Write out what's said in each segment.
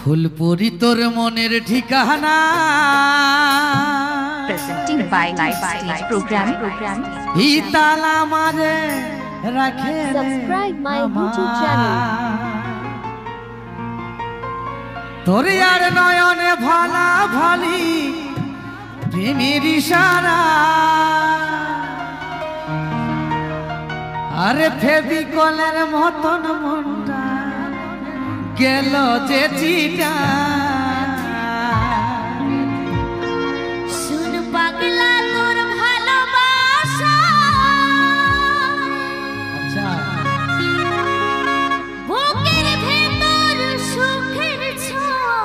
ফুলপুরি তোর মনের ঠিকানা presented by Live Stage Program. ই তালা মারে রাখে Subscribe my YouTube channel. তোর আর নয়নে ভালা ভালি প্রেমের ইশারা আরে ফেবিকলের মতন মনটা গেল যে চিটা শুন পাগলা তোর ভালোবাসা আচ্ছা বুকের ভেতর সুখের ছোঁয়া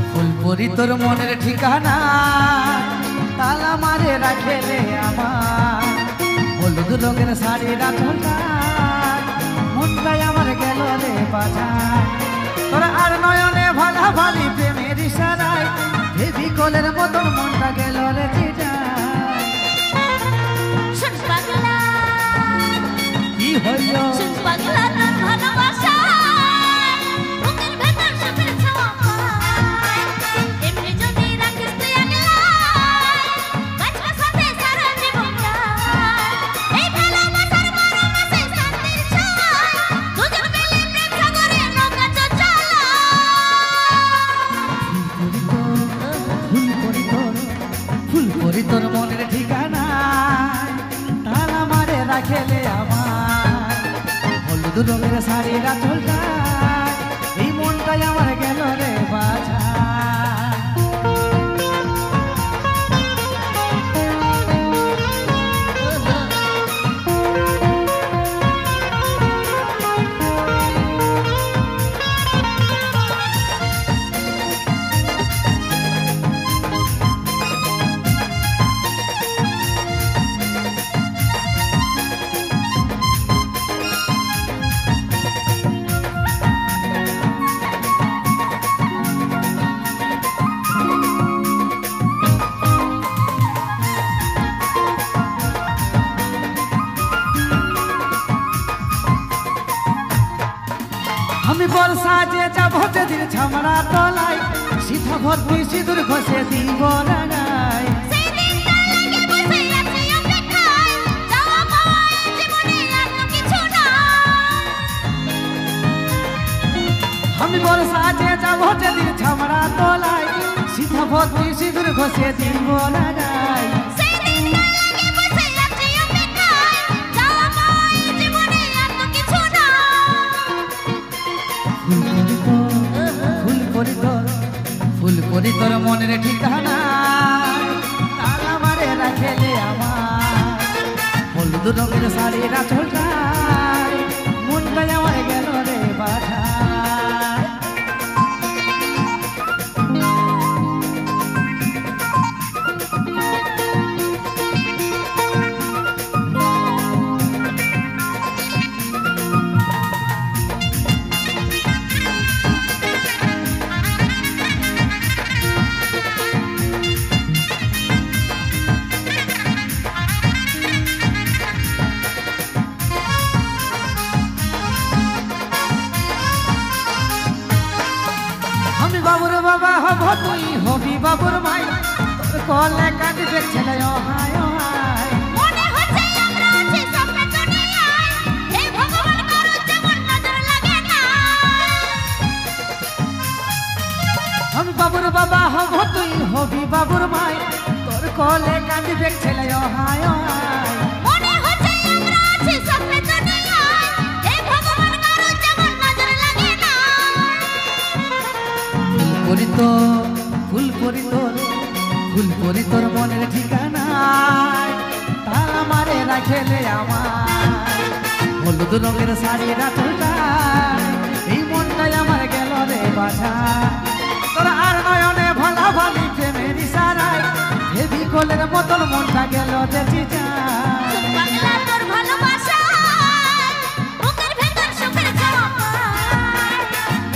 ফুলপুরি তোর মনের ঠিকানা তালা মারে রাখে রে আমার হলুদ রঙের শাড়ি রাখা মনটাই আমার গেল রে বাজার তোর আর নয়নে ভালা ভালি প্রেমের ইশারায় ফেবিকলের মতন মনটা গেল রে চিটায় শুন পাগলা কি হইল শুন পাগলা তোর ভালোবাসা বুকের ভেতর সুখের ছোঁয়া এমনি যদি রাখিস তুই আগলা বাঁচবা সাথে সারা জীবনটা এই ভালোবাসার মরমে সেই শান্তির ছোঁয়া দুজন মিলে প্রেম সাগরে নৌকা চলা ফুলপুরি তোর মনের ঠিকানা তালা মারে রাখেলে আমার হলুদ রঙের শাড়ি রাখা এই মনটাই আমার গেল রে বাছা আমি বর্ষা যে যাবো যেদিন ছামড়া তলাই সিধা ভর্তি সিঁদুর ঘষে দিব রাগাই সেদিনটা লাগে বসে আছি অপেক্ষায় যাওয়া পাওয়া এই জীবনে আর তো কিছু না আমি বর্ষা যে যাবো যেদিন ছামড়া তলাই সিধা ভর্তি সিঁদুর ঘষে দিব রাগাই সেদিনটা লাগে বসে আছি অপেক্ষায় যাওয়া পাওয়া এই জীবনে আর তো কিছু না ফুলপুরি তোর মনের ঠিকানা তালা মারে রাখেলে আমার হলুদ রঙের শাড়ি রাখা মনটাই আমার গেল রে বাছা আমি বাবুর বাবা হব তুই হবি বাবুর মাই তোর কলে কাঁদবে ছেলে হায় হায় মনে হচ্ছে আমরা আছি স্বপ্নের দুনিয়ায় হে ভগবান কারো যেমন নজর লাগে না আমি বাবুর বাবা হব তুই হবি বাবুর মাই তোর কলে কাঁদবে ছেলে হায় হায় মনে হচ্ছে আমরা আছি স্বপ্নের দুনিয়ায় হে ভগবান কারো যেমন নজর লাগে না ফুলপুরি তোর মনের ঠিকানা রাখেলে আমার হলুদ রঙের শাড়ির আঁচলটায় এই মনটাই আমার গেল রে বাছা তোরা আর নয়নে ভালা ভালি প্রেমের ইশারায় হেভি কোলের মতন মনটা গেল দেখি যা পাগলা তোর ভালোবাসা বুকের ভেতর সুখের ছায়া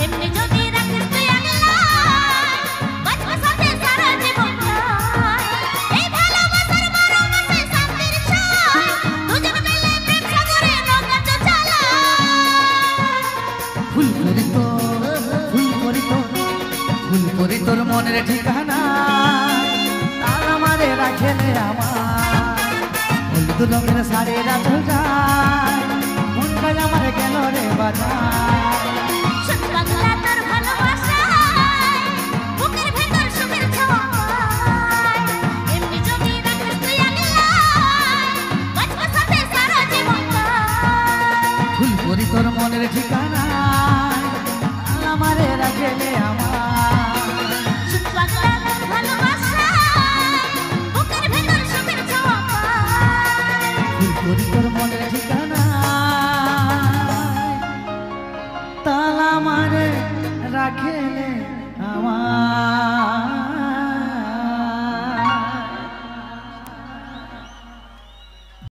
এমনি যদি রাখিস তুই আগলা বাঁচবো সাথে সারা জীবনটা এই ভালোবাসার মরমে শান্তির ছয় দুজন মিলে প্রেম সাগরে নৌকা চালা ফুল করি তো ফুল করি তো ফুল করি তোর মনের ঠিকানা তালা মারে রাখেলে আমার হলুদ রঙের শাড়ির আঁচলটায় মনটাই আমার গেল রে বাজা শুধু পাগলা তোর ভালোবাসা বুকের ভেতর সুখের ছায়া এমনি যদি রাখিস তুই আগলা বাঁচবো সাথে সারা জীবনটা ফুল করি তোর মনের ঠিকানা তালা মারে রাখেলে আমার শুধু পাগলা তোর ভালোবাসা বুকের ভেতর সুখের ছায়া ফুল করি তোর